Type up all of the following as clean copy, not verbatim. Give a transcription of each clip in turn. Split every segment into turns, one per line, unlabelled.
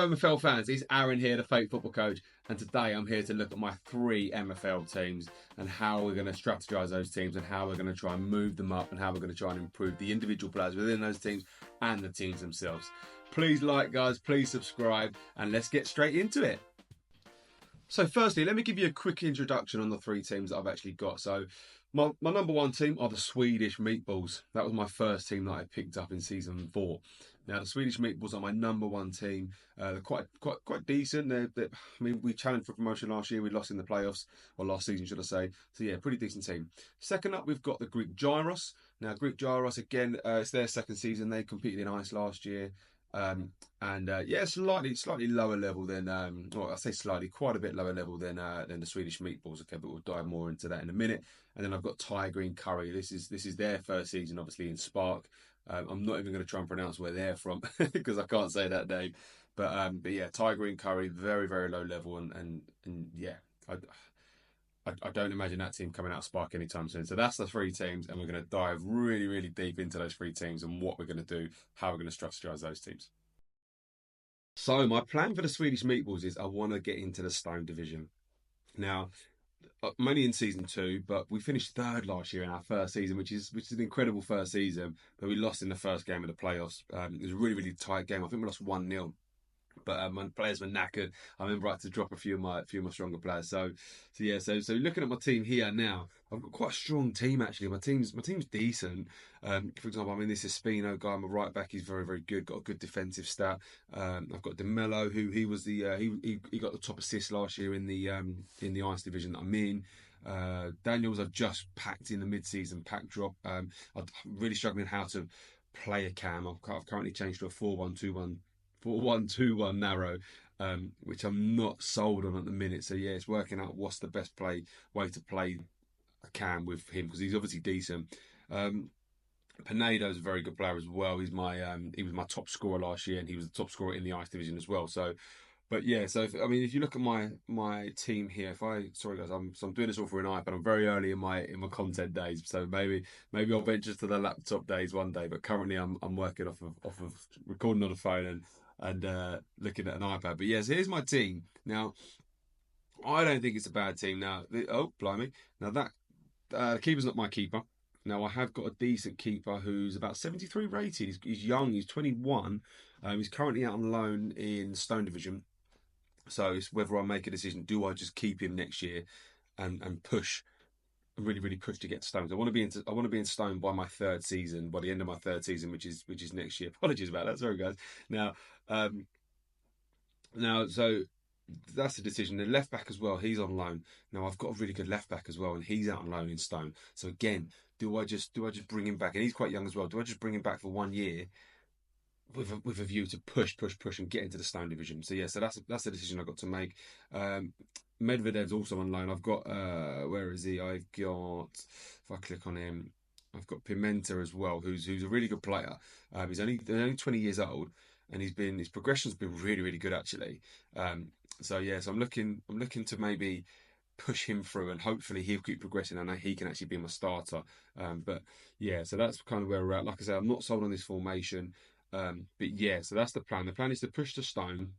MFL fans, it's Aaron here, the fake football coach, and today I'm here to look at my 3 MFL teams and how we're going to strategise those teams and how we're going to try and move them up and how we're going to try and improve the individual players within those teams and the teams themselves. Please like, guys, please subscribe, and let's get straight into it. So firstly, let me give you a quick introduction on the 3 teams that I've actually got. So my number 1 team are the Swedish Meatballs. That was my first team that I picked up in season 4. Now the Swedish Meatballs are my number 1 team. They're quite decent. I mean, we challenged for promotion last year. We lost in the playoffs, or last season, should I say? So yeah, pretty decent team. Second up, we've got the Greek Gyros. Now Greek Gyros, again, it's their second season. They competed in ice last year. Yeah, slightly lower level than well, I say slightly, quite a bit lower level than the Swedish Meatballs. Okay, but we'll dive more into that in a minute. And then I've got Thai Green Curry. This is their first season, obviously in Spark. I'm not even going to try and pronounce where they're from because I can't say that name. But yeah, Thai Green Curry, very low level, and yeah, I don't imagine that team coming out of Spark anytime soon. So that's the 3 teams, and we're going to dive really deep into those 3 teams and what we're going to do, how we're going to strategize those teams. So my plan for the Swedish Meatballs is I want to get into the Stone division. Now, I'm only in season 2, but we finished 3rd last year in our first season, which is an incredible first season. But we lost in the first game of the playoffs. It was a really tight game. I think we lost 1-0. But my players were knackered. I remember I had to drop a few of my stronger players. So looking at my team here now, I've got quite a strong team actually. My team's decent. For example, I mean, this is Spino guy, my right back. He's very good. Got a good defensive stat. I've got DeMello, who he was the he got the top assist last year in the ice division that I'm in. Daniels, I've just packed in the mid-season pack drop. I'm really struggling how to play a cam. I've currently changed to a 4-1-2-1. 4-1-2-1 narrow, which I'm not sold on at the minute. So yeah, it's working out what's the best way to play a cam with him, because he's obviously decent. Pinedo's a very good player as well. He was my top scorer last year, and he was the top scorer in the ice division as well. So, but yeah, so if you look at my team here, sorry guys, I'm doing this all for an iPad. I'm very early in my content days, so maybe I'll venture to the laptop days one day. But currently, I'm working off of recording on a phone and looking at an iPad. But yes, here's my team. Now, I don't think it's a bad team. Now, oh blimey! Now that the keeper's not my keeper. Now I have got a decent keeper who's about 73 rated. He's young. He's 21. He's currently out on loan in Stone Division. So it's whether I make a decision. Do I just keep him next year and push? Really push to get Stones. I want to be in Stone by my 3rd season, by the end of my 3rd season, which is next year. Apologies about that, sorry guys. Now, so that's the decision. The left back as well, he's on loan. Now I've got a really good left back as well, and he's out on loan in Stone. So again, do I just bring him back? And he's quite young as well. Do I just bring him back for 1 year? With a view to push and get into the Stone division. So yeah, so that's the decision I've got to make. Medvedev's also on loan. I've got where is he? I've got, if I click on him, I've got Pimenta as well, who's a really good player. He's only 20 years old, and his progression's been really good actually. So yeah, so I'm looking to maybe push him through, and hopefully he'll keep progressing. I know he can actually be my starter. But yeah, so that's kind of where we're at. Like I said, I'm not sold on this formation. But yeah, so that's the plan. The plan is to push to Stone.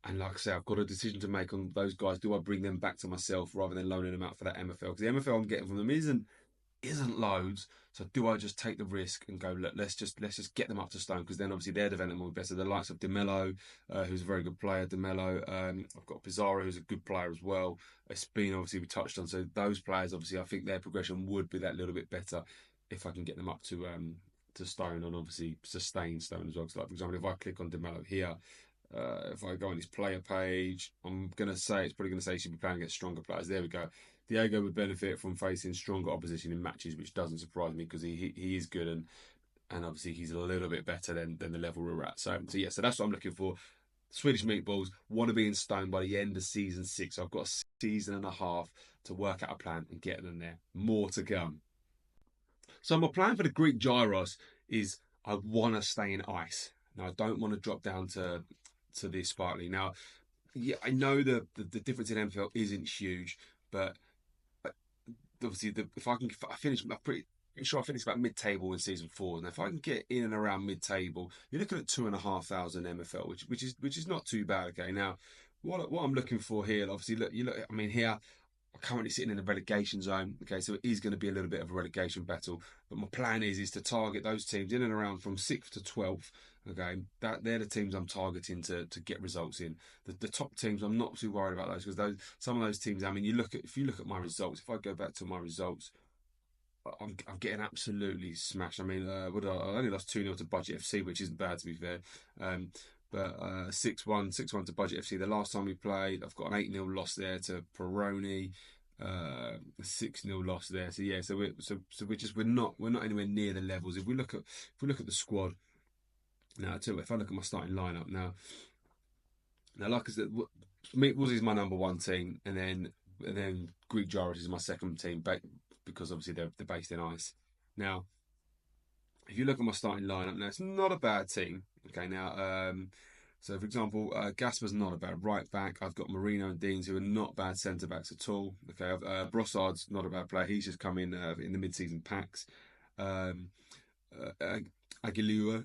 And like I say, I've got a decision to make on those guys. Do I bring them back to myself rather than loaning them out for that MFL? Because the MFL I'm getting from them isn't loads. So do I just take the risk and go, look, let's just get them up to Stone, because then obviously their development will be better. The likes of DeMello, who's a very good player. DeMello, I've got Pizarro, who's a good player as well. Espino, obviously we touched on. So those players, obviously, I think their progression would be that little bit better if I can get them up to Stone, and obviously sustain Stone as well. So like, for example, if I click on DeMello here, if I go on his player page, it's probably going to say he should be playing against stronger players. There we go. Diego would benefit from facing stronger opposition in matches, which doesn't surprise me, because he is good, and obviously he's a little bit better than the level we're at. So yeah, so that's what I'm looking for. Swedish Meatballs want to be in Stone by the end of season 6. So I've got a season and a half to work out a plan and get them there. More to come. So my plan for the Greek Gyros is I want to stay in ice. Now I don't want to drop down to the Sparkly. Now, yeah, I know the difference in MFL isn't huge, but obviously if I finish, sure I finished about mid-table in season 4. And if I can get in and around mid-table, you're looking at 2,500 MFL, which is not too bad. Okay, now what I'm looking for here, obviously, look, you look. I mean, here I'm currently sitting in the relegation zone. Okay, so it is going to be a little bit of a relegation battle. But my plan is to target those teams in and around from 6th to 12th. Okay, that they're the teams I'm targeting to get results in. The top teams, I'm not too worried about those because those some of those teams. I mean, if you look at my results, if I go back to my results, I'm getting absolutely smashed. I mean, I only lost 2-0 to Budget FC, which isn't bad to be fair. Um, but 6-1 to Budget FC. The last time we played, I've got an 8-0 loss there to Peroni, a 6-0 loss there. So yeah, we're not anywhere near the levels. If we look at the squad now, too, if I look at my starting lineup now, like I said, Meatballs is my number one team, and then Greek Gyros is my second team, because obviously they're based in ice. Now, if you look at my starting lineup, now it's not a bad team. Okay, now, so for example, Gasper's not a bad right back. I've got Marino and Deans who are not bad centre backs at all. Okay, Brossard's not a bad player. He's just come in the mid-season packs. Um, uh, Aguilu,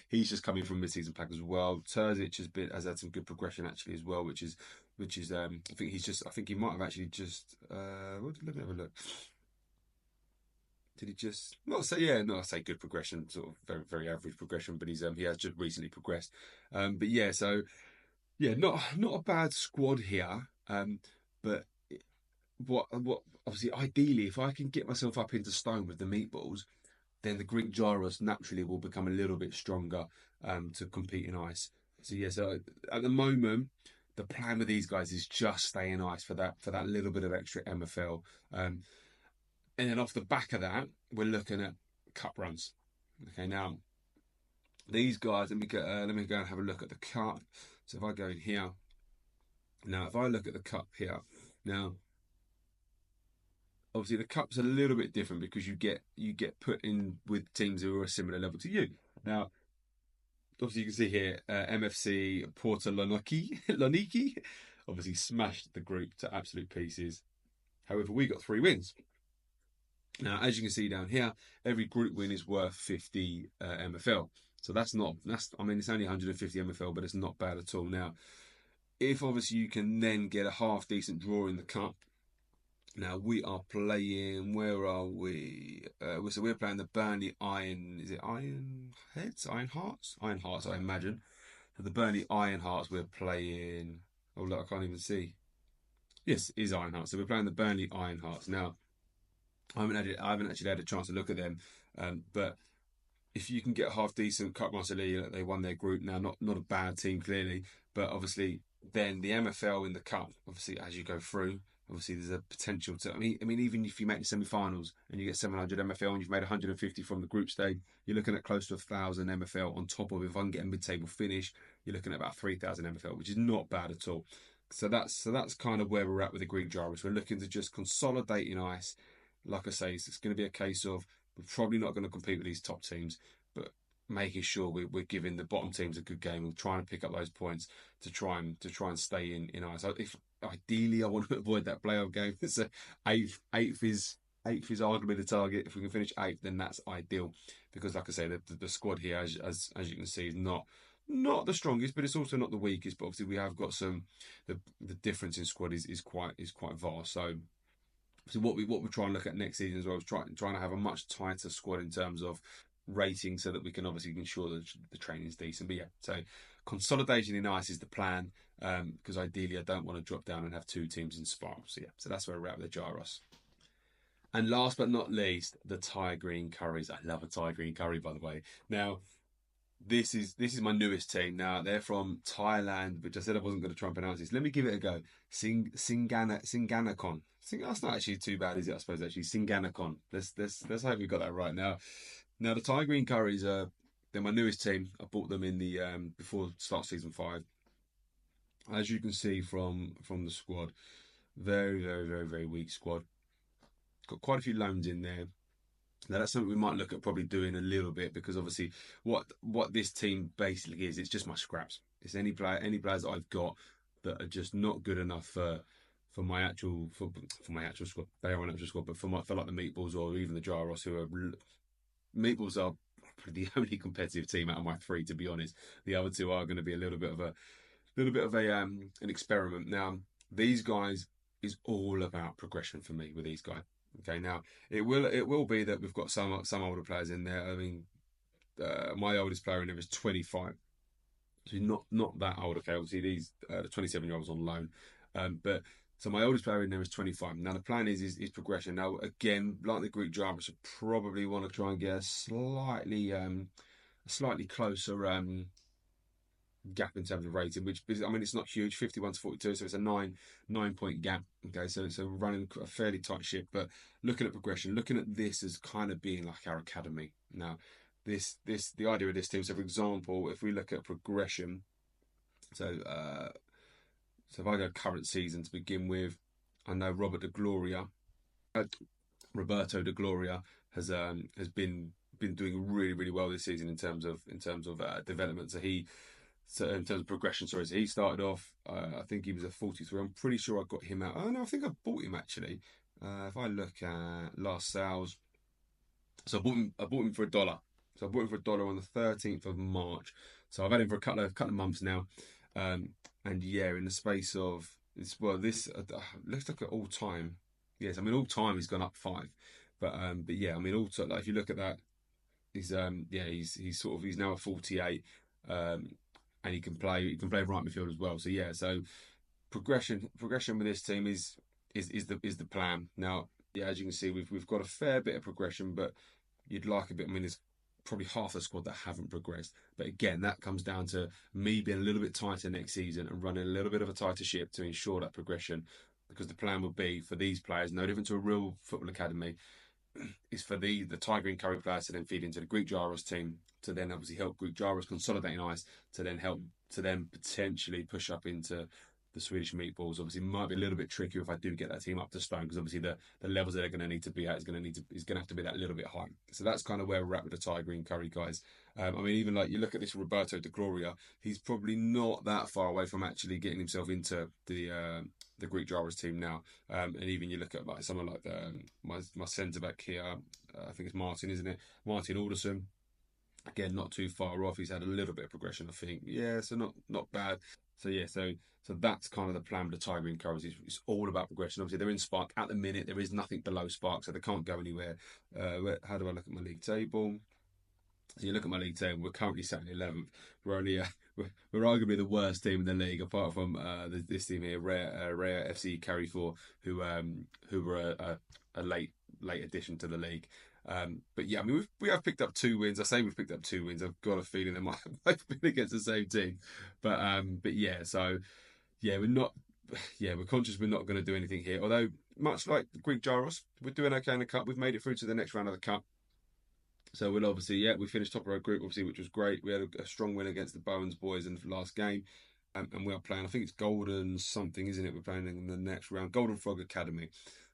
he's just coming from mid-season pack as well. Terzic has had some good progression actually as well, which is I think he might have actually just let me have a look. Did he just not say not say good progression, sort of very very average progression, but he has just recently progressed. But yeah, so yeah, not a bad squad here. But what obviously ideally, if I can get myself up into stone with the meatballs, then the Greek gyros naturally will become a little bit stronger to compete in ice. So yeah, so at the moment, the plan with these guys is just stay in ice for that little bit of extra MFL, and then off the back of that, we're looking at cup runs. Okay, now these guys, let me go and have a look at the cup. So if I go in here, now if I look at the cup here, now obviously the cup's a little bit different because you get put in with teams who are a similar level to you. Now, obviously you can see here MFC Porto Loniki obviously smashed the group to absolute pieces. However, we got 3 wins. Now, as you can see down here, every group win is worth 50 MFL. So that's I mean, it's only 150 MFL, but it's not bad at all. Now, if obviously you can then get a half decent draw in the cup. Now we are playing. Where are we? So we're playing the Burnley Iron. Is it Iron Heads? Iron Hearts? Iron Hearts, I imagine. So the Burnley Iron Hearts. We're playing. Oh look, I can't even see. Yes, it is Iron Hearts. So we're playing the Burnley Iron Hearts. Now I haven't actually had a chance to look at them, but if you can get a half decent Cup Master League, they won their group now. Not a bad team clearly, but obviously then the MFL in the cup. Obviously, as you go through, obviously there's a potential to. I mean, even if you make the semi-finals and you get 700 MFL and you've made 150 from the group stage, you're looking at close to 1,000 MFL on top of. If I can get a mid-table finish, you're looking at about 3,000 MFL, which is not bad at all. So that's kind of where we're at with the Greek Gyros. We're looking to just consolidate in ice. Like I say, it's going to be a case of we're probably not going to compete with these top teams, but making sure we're giving the bottom teams a good game and trying to pick up those points to try and stay in ice. So if ideally I want to avoid that playoff game, so eighth is arguably the target. If we can finish eighth, then that's ideal because, like I say, the squad here, as you can see, is not the strongest, but it's also not the weakest. But obviously, we have got the difference in squad is quite vast. So what we're trying to look at next season as well is trying to have a much tighter squad in terms of rating, so that we can obviously ensure that the training is decent. But yeah, so consolidation in ice is the plan, because ideally I don't want to drop down and have 2 teams in Spark. So yeah, so that's where we're at with the Gyros. And last but not least, the Thai green curries. I love a Thai green curry, by the way. Now, this is my newest team. Now they're from Thailand, which I said I wasn't going to try and pronounce this. Let me give it a go. Singanakon. That's not actually too bad, is it? I suppose actually Singanakon. Let's hope we got that right. Now the Thai Green Curries they're my newest team. I bought them in the before start season 5. As you can see from the squad, very very very very weak squad. Got quite a few loans in there. Now that's something we might look at probably doing a little bit, because obviously what this team basically is, it's just my scraps. It's any players that I've got that are just not good enough for my actual for my actual squad. They are an actual squad, but for like the Meatballs or even the Gyros, who are Meatballs are probably the only competitive team out of my three, to be honest. The other two are going to be a little bit of a an experiment. Now, these guys is all about progression for me with these guys. Okay, now it will be that we've got some older players in there. I mean, my oldest player in there is 25. So he's not that old. Okay, obviously these the 27-year-olds on loan, but so my oldest player in there is 25. Now the plan is progression. Now again, like the Greek drama, should probably want to try and get a slightly closer gap in terms of rating, which I mean it's not huge, 51 to 42, so it's a 9 point gap. Okay, so we're running a fairly tight ship, but looking at progression, looking at this as kind of being like our academy. Now, the idea of this team. So, for example, if we look at progression, so so if I go current season to begin with, I know Roberto De Gloria has been doing really well this season in terms of development. So in terms of progression, sorry, so he started off. I think he was a 43. I'm pretty sure I got him out. Oh no, I think I bought him actually. If I look at last sales, so I bought him for $1. So I bought him for $1 on the 13th of March. So I've had him for a couple of months now, and yeah, in the space of this let's look at all time. Yes, I mean all time he's gone up 5, but yeah, I mean all time, like if you look at that, he's now a 48, and he can play right midfield as well. So yeah, so progression with this team is the plan. Now, yeah, as you can see, we've got a fair bit of progression, but you'd like a bit. I mean, there's probably half the squad that haven't progressed. But again, that comes down to me being a little bit tighter next season and running a little bit of a tighter ship to ensure that progression. Because the plan would be for these players, no different to a real football academy, is for the Tiger and Curry players to then feed into the Greek Gyros team to then obviously help Greek Gyros consolidate in ice to then help to then potentially push up into the Swedish Meatballs. Obviously, might be a little bit trickier if I do get that team up to stone because obviously the levels that they're going to need to be at is going to have to be that little bit high. So that's kind of where we're at with the Tiger and Curry guys. I mean, even like you look at this Roberto De Gloria, he's probably not that far away from actually getting himself into the Greek Gyros team now. And even you look at like someone like my centre back here, I think it's Martin, isn't it? Martin Alderson. Again, not too far off. He's had a little bit of progression, I think. Yeah, so not bad. So yeah, so that's kind of the plan with the Tiger and Curries. It's all about progression. Obviously, they're in Spark at the minute. There is nothing below Spark, so they can't go anywhere. How do I look at my league table? So you look at my league table. We're currently sat in 11th. We're only we're arguably the worst team in the league, apart from this team here, Rare FC Carry 4, who were a late addition to the league. But yeah, I mean we have picked up 2 wins. I say we've picked up 2 wins. I've got a feeling they might have both been against the same team. But yeah, so yeah, we're conscious we're not going to do anything here. Although much like the Greek Gyros, we're doing okay in the cup. We've made it through to the next round of the cup. So we'll obviously, yeah, we finished top of our group, obviously, which was great. We had a strong win against the Bowens boys in the last game. And we are playing, I think it's Golden something, isn't it? We're playing in the next round, Golden Frog Academy.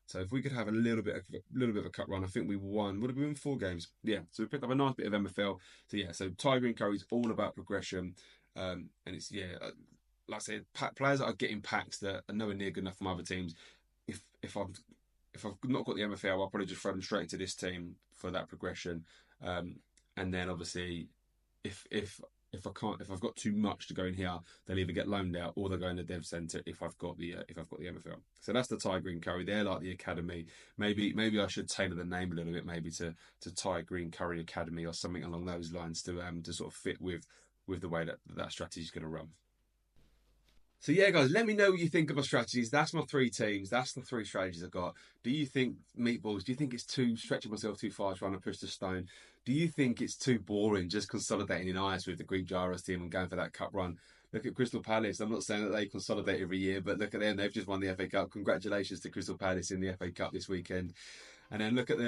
So if we could have a little bit of a cut run, I think we won. Would have been 4 games? Yeah. So we picked up a nice bit of MFL. So yeah. So Tiger and Curry is all about progression, and it's like I said, players that are getting packs that are nowhere near good enough from other teams. If I've not got the MFL, I'll probably just throw them straight into this team for that progression. And then obviously, if I've got too much to go in here, they'll either get loaned out or they'll go in the dev centre if I've got the MFL. So that's the Tiger and Curry. They're like the academy. Maybe I should tailor the name a little bit, maybe to Tiger and Curry Academy or something along those lines to sort of fit with the way that strategy is going to run. So yeah, guys, let me know what you think of my strategies. That's my 3 teams. That's the 3 strategies I've got. Do you think Meatballs? Do you think it's too stretching myself too far trying to push the stone? Do you think it's too boring just consolidating in ice with the Greek Gyros team and going for that cup run? Look at Crystal Palace. I'm not saying that they consolidate every year, but look at them. They've just won the FA Cup. Congratulations to Crystal Palace in the FA Cup this weekend. And then look at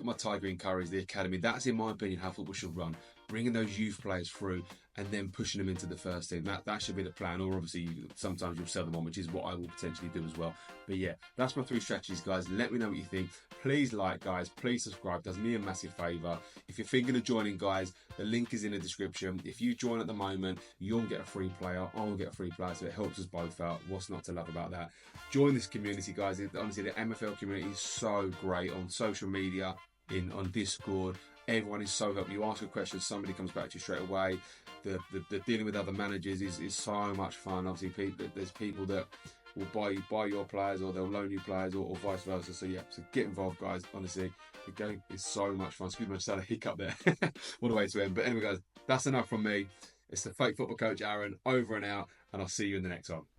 my Tiger and Curries, the academy. That's, in my opinion, how football should run. bringing those youth players through, and then pushing them into the first team. That should be the plan. Or obviously, sometimes you'll sell them on, which is what I will potentially do as well. But yeah, that's my 3 strategies, guys. Let me know what you think. Please like, guys. Please subscribe. Does me a massive favour. If you're thinking of joining, guys, the link is in the description. If you join at the moment, you'll get a free player. I'll get a free player, so it helps us both out. What's not to love about that? Join this community, guys. Honestly, the MFL community is so great on social media, on Discord. Everyone is so helpful. You ask a question, somebody comes back to you straight away. The dealing with other managers is so much fun. Obviously, there's people that will buy your players, or they'll loan you players, or vice versa. So yeah, so get involved, guys. Honestly, the game is so much fun. Excuse me, I just had a hiccup there. What a way to end. But anyway, guys, that's enough from me. It's the Fake Football Coach Aaron, over and out, and I'll see you in the next one.